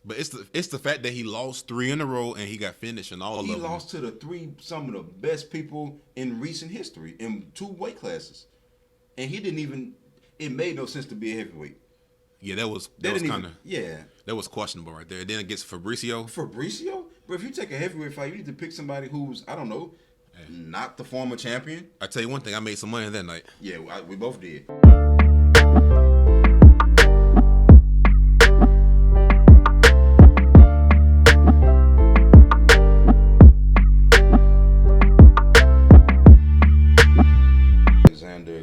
But it's the fact that he lost 3 in a row and he got finished in all of them. He lost to some of the best people in recent history in 2 weight classes, and he didn't even. It made no sense to be a heavyweight. Yeah, that was questionable right there. Then against Fabricio. But if you take a heavyweight fight, you need to pick somebody who's, I don't know, not the former champion. I tell you one thing, I made some money that night. Yeah, we both did.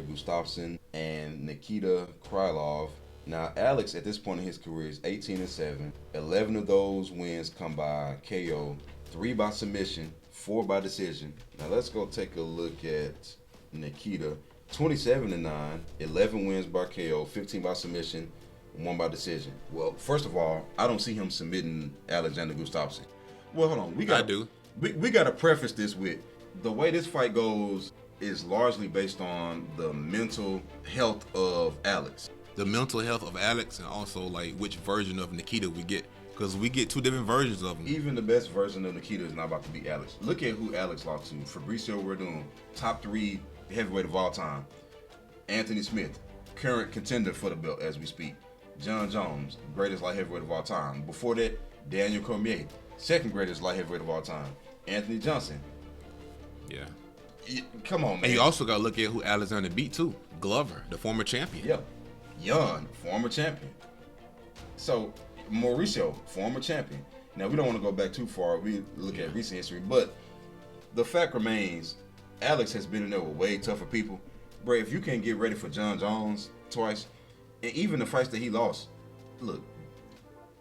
Gustafsson and Nikita Krylov. Now, Alex at this point in his career is 18-7. 11 of those wins come by KO, 3 by submission, 4 by decision. Now let's go take a look at Nikita. 27-9, 11 wins by KO, 15 by submission, 1 by decision. Well, first of all, I don't see him submitting Alexander Gustafsson. Well, hold on. We got to preface this with the way this fight goes is largely based on the mental health of Alex. The mental health of Alex, and also like which version of Nikita we get, because we get 2 different versions of him. Even the best version of Nikita is not about to beat Alex. Look at who Alex lost to. Fabricio Werdum, top 3 heavyweight of all time. Anthony Smith, current contender for the belt as we speak. John Jones, greatest light heavyweight of all time. Before that, Daniel Cormier, second greatest light heavyweight of all time. Anthony Johnson. Yeah. Come on, man. And you also got to look at who Alexander beat too. Glover, the former champion. Yeah. Young, former champion. So, Mauricio, former champion. Now, we don't want to go back too far. We look at recent history. But the fact remains, Alex has been in there with way tougher people. Bro, if you can't get ready for John Jones twice, and even the fights that he lost, look,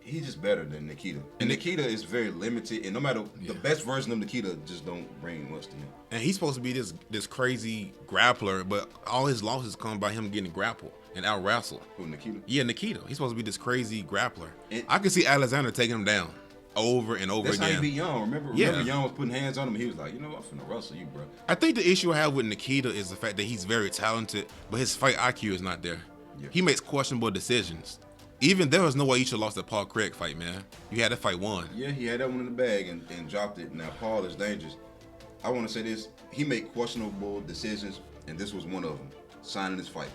he's just better than Nikita. And Nikita is very limited, and no matter the best version of Nikita just don't bring much to him. And he's supposed to be this crazy grappler, but all his losses come by him getting grappled and out wrestled. Who, Nikita? Yeah, Nikita. He's supposed to be this crazy grappler. I can see Alexander taking him down over and over again. That's how he beat Young. Remember Young was putting hands on him. He was like, you know, I'm finna wrestle you, bro. I think the issue I have with Nikita is the fact that he's very talented, but his fight IQ is not there. Yeah. He makes questionable decisions. Even there was no way you should have lost that Paul Craig fight, man. You had that fight won. Yeah, he had that one in the bag and dropped it. Now, Paul is dangerous. I want to say this. He made questionable decisions, and this was one of them, signing this fight.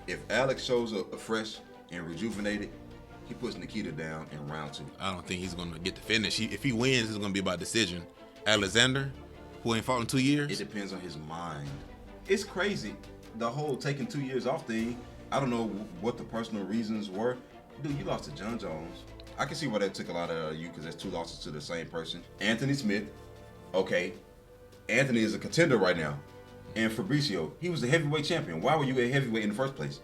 If Alex shows up fresh and rejuvenated, he puts Nikita down in round 2. I don't think he's going to get the finish. If he wins, it's going to be by decision. Alexander, who ain't fought in 2 years? It depends on his mind. It's crazy. The whole taking 2 years off thing, I don't know what the personal reasons were. Dude, you lost to John Jones. I can see why that took a lot out of you because that's 2 losses to the same person. Anthony Smith, okay. Anthony is a contender right now. And Fabricio, he was the heavyweight champion. Why were you a heavyweight in the first place?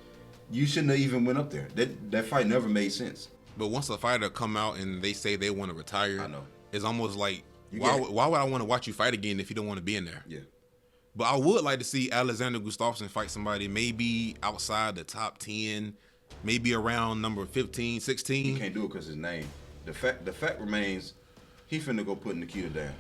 You shouldn't have even went up there. That fight never made sense. But once a fighter come out and they say they want to retire, I know. It's almost like, why would I want to watch you fight again if you don't want to be in there? Yeah. But I would like to see Alexander Gustafsson fight somebody maybe outside the top 10, maybe around number 15, 16. He can't do it because his name. The fact remains, he finna go put Nikita down.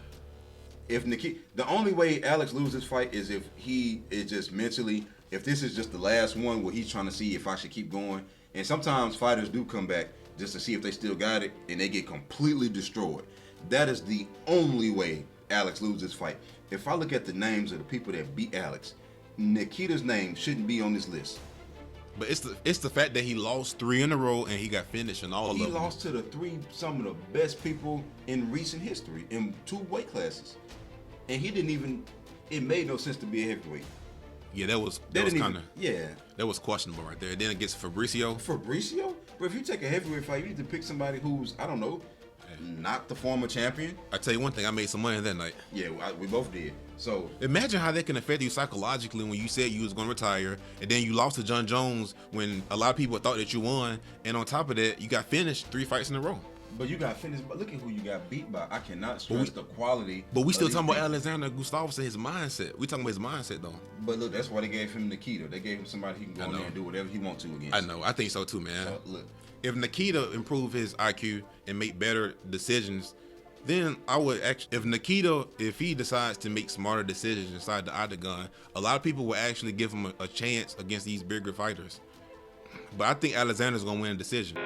The only way Alex loses this fight is if he is just mentally, if this is just the last one where he's trying to see if I should keep going. And sometimes fighters do come back just to see if they still got it, and they get completely destroyed. That is the only way Alex loses this fight. If I look at the names of the people that beat Alex, Nikita's name shouldn't be on this list. But it's the fact that he lost 3 in a row and he got finished in all of them. He lost to some of the best people in recent history in 2 weight classes. And he didn't even, it made no sense to be a heavyweight. Yeah, that was questionable right there. Then against Fabricio. But if you take a heavyweight fight, you need to pick somebody who's, I don't know, not the former champion. I tell you one thing, I made some money that night. Yeah, we both did. So imagine how that can affect you psychologically when you said you was going to retire, and then you lost to John Jones when a lot of people thought that you won, and on top of that, you got finished 3 fights in a row. But you got finished. But look at who you got beat by. I cannot stress the quality. But we still talking about Alexander Gustafsson, his mindset. We talking about his mindset though. But look, that's why they gave him Nikita. They gave him somebody he can go in there and do whatever he wants to against. I know. I think so too, man. So, look, if Nikita improve his IQ and make better decisions, then I would actually. If he decides to make smarter decisions inside the octagon, a lot of people will actually give him a chance against these bigger fighters. But I think Alexander's gonna win a decision.